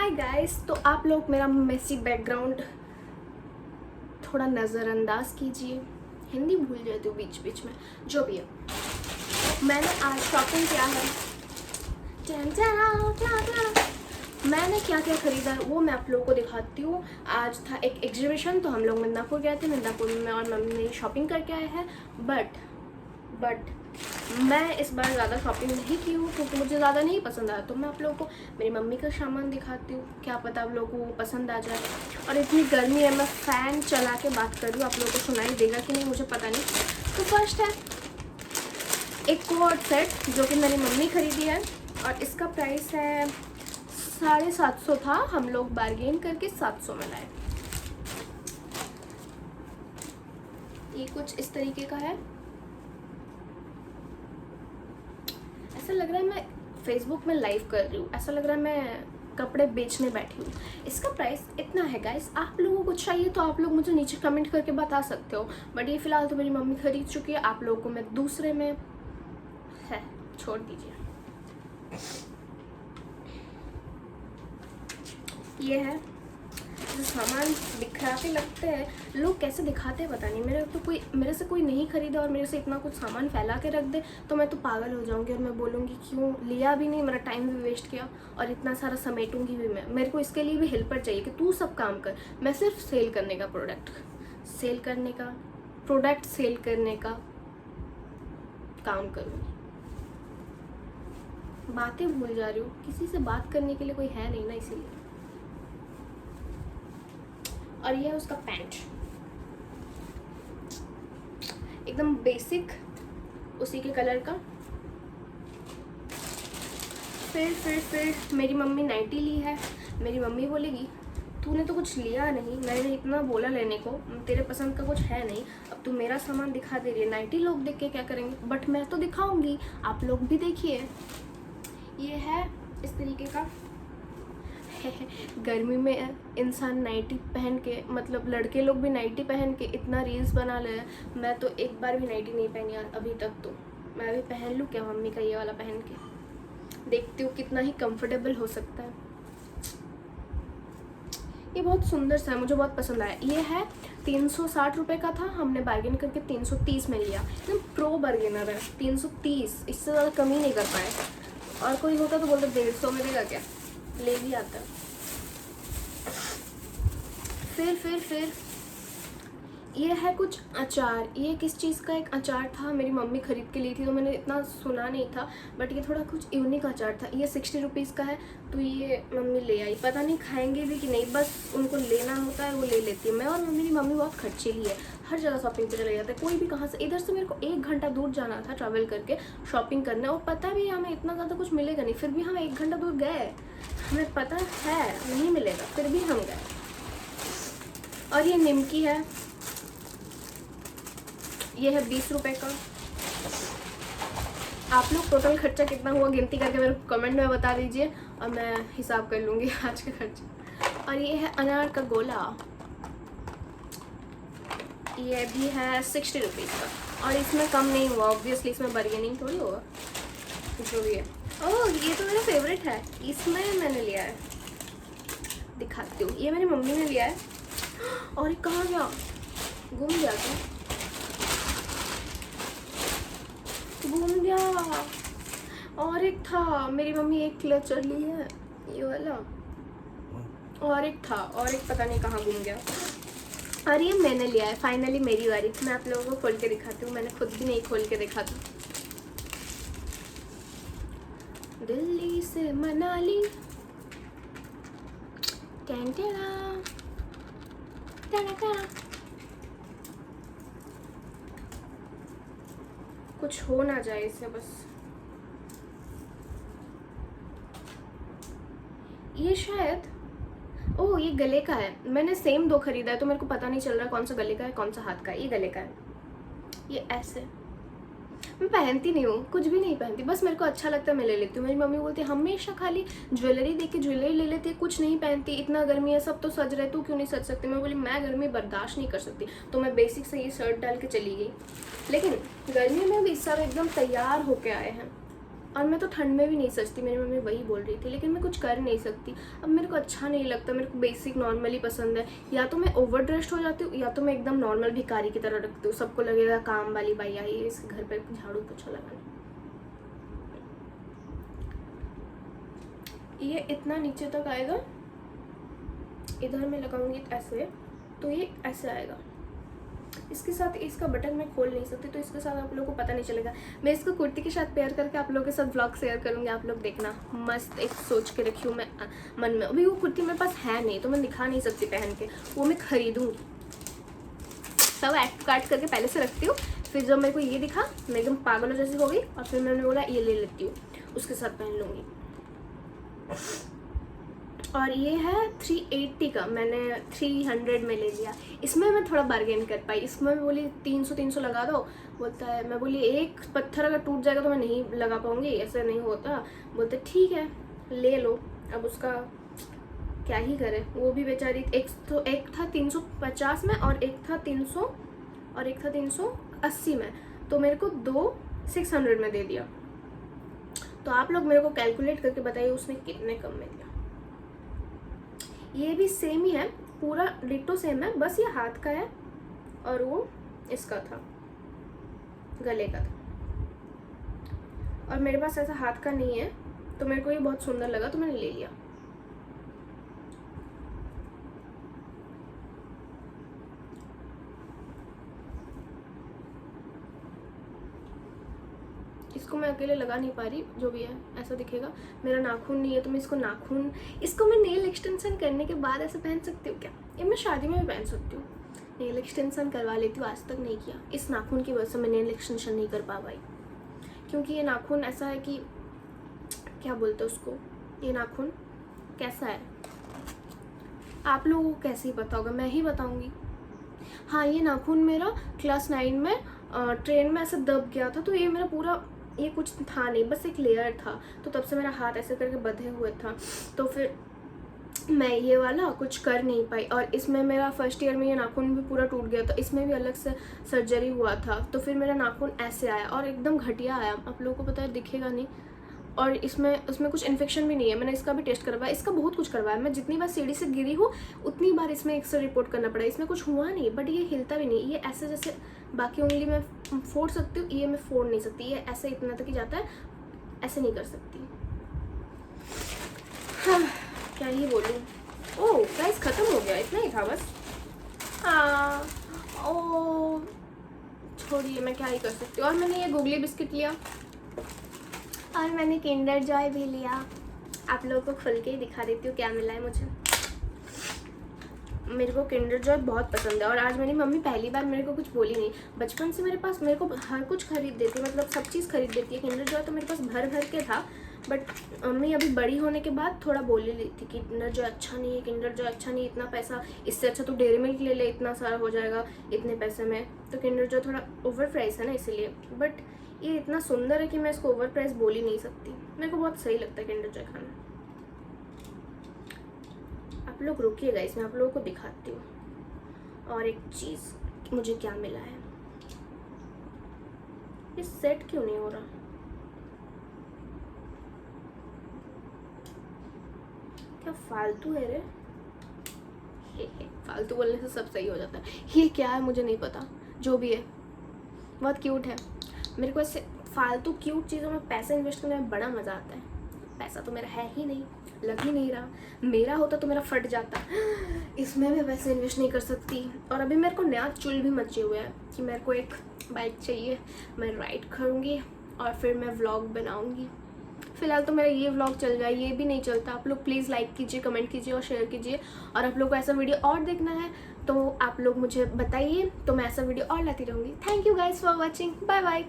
Hi guys, तो आप लोग मेरा मेसी बैकग्राउंड थोड़ा नज़रअंदाज कीजिए। हिंदी भूल जाती हूँ बीच बीच में, जो भी है। मैंने आज शॉपिंग किया है। मैंने क्या क्या खरीदा है वो मैं आप लोगों को दिखाती हूँ। आज था एक एग्जीबिशन, तो हम लोग मिदनापुर गए थे। मिदनापुर में और मम्मी शॉपिंग करके आए हैं। बट मैं इस बार ज़्यादा शॉपिंग नहीं की हूँ क्योंकि मुझे ज़्यादा नहीं पसंद आया। तो मैं आप लोगों को मेरी मम्मी का सामान दिखाती हूँ, क्या पता आप लोगों को वो पसंद आ जाए। और इतनी गर्मी है, मैं फ़ैन चला के बात कर रही हूँ, आप लोगों को सुनाई देगा कि नहीं मुझे पता नहीं। तो फर्स्ट है एक कोट सेट जो कि मेरी मम्मी खरीदी है और इसका प्राइस है 750 था। हम लोग बार्गेन करके 700 में लाए। ये कुछ इस तरीके का है। ऐसा लग रहा है मैं फेसबुक में लाइव कर रही हूँ, ऐसा लग रहा है मैं कपड़े बेचने बैठी हूँ। इसका प्राइस इतना है गाइस। आप लोगों को चाहिए तो आप लोग मुझे नीचे कमेंट करके बता सकते हो, बट ये फ़िलहाल तो मेरी मम्मी खरीद चुकी है। आप लोगों को मैं दूसरे में है, छोड़ दीजिए। ये है जो सामान दिखाते लगते हैं, लोग कैसे दिखाते हैं पता नहीं। मेरे से कोई नहीं खरीदा और मेरे से इतना कुछ सामान फैला के रख दे तो मैं तो पागल हो जाऊंगी और मैं बोलूँगी क्यों लिया भी नहीं, मेरा टाइम भी वेस्ट किया और इतना सारा समेटूंगी भी मैं। मेरे को इसके लिए भी हेल्पर चाहिए कि तू सब काम कर, मैं सिर्फ सेल करने का प्रोडक्ट सेल करने का काम करूँगी। बातें भूल जा रही हूँ, किसी से बात करने के लिए कोई है नहीं ना, इसीलिए। और ये है उसका पैंट, एकदम बेसिक उसी के कलर का। फिर मेरी मम्मी नाइटी ली है। मेरी मम्मी बोलेगी तूने तो कुछ लिया नहीं, मैंने इतना बोला लेने को, तेरे पसंद का कुछ है नहीं, अब तू मेरा सामान दिखा दे रही है। नाइटी लोग देख के क्या करेंगे, बट मैं तो दिखाऊंगी, आप लोग भी देखिए। ये है इस तरीके का। गर्मी में इंसान नाइटी पहन के, मतलब लड़के लोग भी नाइटी पहन के इतना रील्स बना ले। मैं तो एक बार भी नाइटी नहीं पहनी अभी तक, तो मैं भी पहन लूँ क्या मम्मी का ये वाला पहन के, देखती हूँ कितना ही कंफर्टेबल हो सकता है। ये बहुत सुंदर सा है, मुझे बहुत पसंद आया। ये है 360 रुपये का था, हमने बार्गेन करके 330 में लिया। एकदम प्रो बार्गेनर है। 330, इससे ज़्यादा कम ही नहीं कर पाए। और कोई होता तो बोलते 150 में देगा क्या, ले भी आता है। फिर ये है कुछ अचार। ये किस चीज़ का एक अचार था, मेरी मम्मी खरीद के ली थी तो मैंने इतना सुना नहीं था, बट ये थोड़ा कुछ यूनिक अचार था। ये 60 रुपीज़ का है, तो ये मम्मी ले आई। पता नहीं खाएंगे भी कि नहीं, बस उनको लेना होता है वो ले लेती है। मैं और मेरी मम्मी बहुत खर्चीली है, हर जगह शॉपिंग पे चले जाते हैं। कोई भी कहाँ से, इधर से मेरे को 1 घंटा दूर जाना था ट्रैवल करके शॉपिंग करने, और पता भी हमें इतना ज़्यादा कुछ मिलेगा नहीं, फिर भी हम 1 घंटा दूर गए। हमें पता है नहीं मिलेगा, फिर भी हम गए। और ये निमकी है, ये है 20 रुपये का। आप लोग टोटल खर्चा कितना हुआ गिनती करके मेरे को कमेंट में बता दीजिए और मैं हिसाब कर लूँगी आज का खर्चा। और ये है अनार का गोला, ये भी है 60 रुपीज़ का। और इसमें कम नहीं हुआ ऑब्वियसली, इसमें बार्गेनिंग थोड़ी होगा, जो भी है। ओह, ये तो मेरा फेवरेट है, इसमें मैंने लिया है, दिखाती हूँ। ये मेरी मम्मी ने लिया है। और ये कहाँ गया, गुम गया क्या, घूम गया। और एक था, मेरी मम्मी एक क्लचर ली है ये वाला, और एक था, और एक पता नहीं कहाँ घूम गया। और ये मैंने लिया है, फाइनली मेरी बारी। मैं आप लोगों को खोल के दिखाती हूँ, मैंने खुद भी नहीं खोल के देखा था। दिल्ली से मनाली, कुछ हो ना जाए इससे बस। ये शायद, ओह ये गले का है। मैंने सेम 2 खरीदा है तो मेरे को पता नहीं चल रहा कौन सा गले का है कौन सा हाथ का है। ये गले का है। ये ऐसे मैं पहनती नहीं हूँ, कुछ भी नहीं पहनती, बस मेरे को अच्छा लगता है मैं ले लेती हूँ। मेरी मम्मी बोलती है हमेशा खाली ज्वेलरी देख के ज्वेलरी ले लेती है, कुछ नहीं पहनती, इतना गर्मी है, सब तो सज रहे, तू क्यों नहीं सज सकती। मैं बोली मैं गर्मी बर्दाश्त नहीं कर सकती, तो मैं बेसिक से ये शर्ट डाल के चली गई। लेकिन गर्मी में भी सब एकदम तैयार होके आए हैं और मैं तो ठंड में भी नहीं सजती, मेरी मम्मी वही बोल रही थी, लेकिन मैं कुछ कर नहीं सकती। अब मेरे को अच्छा नहीं लगता, मेरे को बेसिक नॉर्मली पसंद है। या तो मैं ओवर ड्रेस्ड हो जाती हूँ या तो मैं एकदम नॉर्मल भिखारी की तरह रखती हूँ, सबको लगेगा काम वाली बाई आई है इसके घर पर झाड़ू पोछा लगाने। ये इतना नीचे तक आएगा, इधर मैं लगाऊंगी ऐसे, तो ये ऐसे आएगा। इसके साथ इसका बटन मैं खोल नहीं सकती, तो इसके साथ आप लोगों को पता नहीं चलेगा। मैं इसको कुर्ती के साथ पेयर करके आप लोगों के साथ व्लॉग शेयर करूँगी, आप लोग देखना। मस्त एक सोच के रखी हूँ मैं मन में। अभी वो कुर्ती मेरे पास है नहीं तो मैं दिखा नहीं सकती पहन के, वो मैं खरीदूँगी। सब एक्ट काट करके पहले से रखती हूँ, फिर जब मेरे को ये दिखा मैं एकदम पागलों जैसी हो गई और फिर मैंने बोला ये ले लेती हूँ, उसके साथ पहन लूँगी। और ये है 380 का, मैंने 300 में ले लिया। इसमें मैं थोड़ा बार्गेन कर पाई, इसमें मैं बोली 300 लगा दो, बोलता है, मैं बोली एक पत्थर अगर टूट जाएगा तो मैं नहीं लगा पाऊँगी, ऐसे नहीं होता। बोलते ठीक है ले लो। अब उसका क्या ही करे, वो भी बेचारी, एक था 350 में और एक था 300 और एक था 380 में, तो मेरे को 600 में दे दिया। तो आप लोग मेरे को कैलकुलेट करके बताइए उसने कितने कम में दिया। ये भी सेम ही है, पूरा डिट्टो सेम है, बस ये हाथ का है और वो इसका था, गले का था। और मेरे पास ऐसा हाथ का नहीं है, तो मेरे को ये बहुत सुंदर लगा तो मैंने ले लिया। इसको मैं अकेले लगा नहीं पा रही, जो भी है ऐसा दिखेगा। मेरा नाखून नहीं है तो मैं इसको मैं नेल एक्सटेंशन करने के बाद ऐसे पहन सकती हूँ क्या? ये मैं शादी में भी पहन सकती हूँ। नेल एक्सटेंशन करवा लेती हूँ, आज तक नहीं किया। इस नाखून की वजह से मैं नेल एक्सटेंशन नहीं कर पा पाई, क्योंकि ये नाखून ऐसा है कि क्या बोलते हैं उसको, ये नाखून कैसा है आप लोगों को कैसे ही पता होगा, मैं ही बताऊँगी। हाँ, ये नाखून मेरा क्लास 9 में ट्रेन में ऐसे दब गया था, तो ये मेरा पूरा, ये कुछ था नहीं, बस एक लेयर था, तो तब से मेरा हाथ ऐसे करके बंधे हुए था, तो फिर मैं ये वाला कुछ कर नहीं पाई। और इसमें मेरा फर्स्ट ईयर में ये नाखून भी पूरा टूट गया था, इसमें भी अलग से सर्जरी हुआ था, तो फिर मेरा नाखून ऐसे आया और एकदम घटिया आया, आप लोगों को पता है दिखेगा नहीं। और इसमें कुछ इन्फेक्शन भी नहीं है, मैंने इसका भी टेस्ट करवाया, इसका बहुत कुछ करवाया। मैं जितनी बार सीढ़ी से गिरी हूँ उतनी बार इसमें एक्सरे रिपोर्ट करना पड़ा, इसमें कुछ हुआ नहीं, बट ये हिलता भी नहीं। ये ऐसे जैसे बाकी उंगली में फोड़ सकती हूँ, ये मैं फोड़ नहीं सकती, ये ऐसे इतना तक ही जाता है, ऐसे नहीं कर सकती। हाँ, क्या ही बोलूँ। ओह गाइस, ख़त्म हो गया, इतना ही था बस। हाँ, ओ छोड़िए, मैं क्या ही कर सकती हूँ। और मैंने ये गुगली बिस्किट लिया और मैंने किंडर जॉय भी लिया। आप लोगों को खुल के ही दिखा देती हूँ क्या मिला है मुझे। मेरे को किंडर जॉय बहुत पसंद है और आज मेरी मम्मी पहली बार मेरे को कुछ बोली नहीं। बचपन से मेरे को हर कुछ खरीद देती है, मतलब सब चीज़ खरीद देती है। किंडर जॉय तो मेरे पास भर भर के था, बट मम्मी अभी बड़ी होने के बाद थोड़ा बोली ली थी कि किंडर जॉय अच्छा नहीं है, किंडर जॉय अच्छा नहीं, इतना पैसा, इससे अच्छा तो डेयरी मिल्क ले ले, इतना सारा हो जाएगा इतने पैसे में। तो किंडर जॉय थोड़ा ओवर प्राइस है ना, इसीलिए। बट ये इतना सुंदर है कि मैं इसको ओवर प्राइस बोल ही नहीं सकती। मेरे को बहुत सही लगता है किंडर जॉय खाना। आप लोग रुकिएगा, इसमें आप लोगों को दिखाती हूँ। और एक चीज़ मुझे क्या मिला है, ये सेट क्यों नहीं हो रहा? क्या फालतू है रे? फालतू बोलने से सब सही हो जाता है। ये क्या है मुझे नहीं पता, जो भी है बहुत क्यूट है। मेरे को ऐसे फालतू क्यूट चीज़ों में पैसा इन्वेस्ट करने में बड़ा मज़ा आता है। पैसा तो मेरा है ही नहीं, लग ही नहीं रहा। मेरा होता तो मेरा फट जाता। इसमें मैं वैसे इन्वेस्ट नहीं कर सकती। और अभी मेरे को नया चुल भी मचे हुए हैं कि मेरे को एक बाइक चाहिए, मैं राइड करूँगी और फिर मैं व्लॉग बनाऊँगी। फिलहाल तो मेरा ये व्लॉग चल रहा है, ये भी नहीं चलता। आप लोग प्लीज़ लाइक कीजिए, कमेंट कीजिए और शेयर कीजिए। और आप लोग को ऐसा वीडियो और देखना है तो आप लोग मुझे बताइए, तो मैं ऐसा वीडियो और लाती रहूँगी। Thank you guys for watching, bye bye.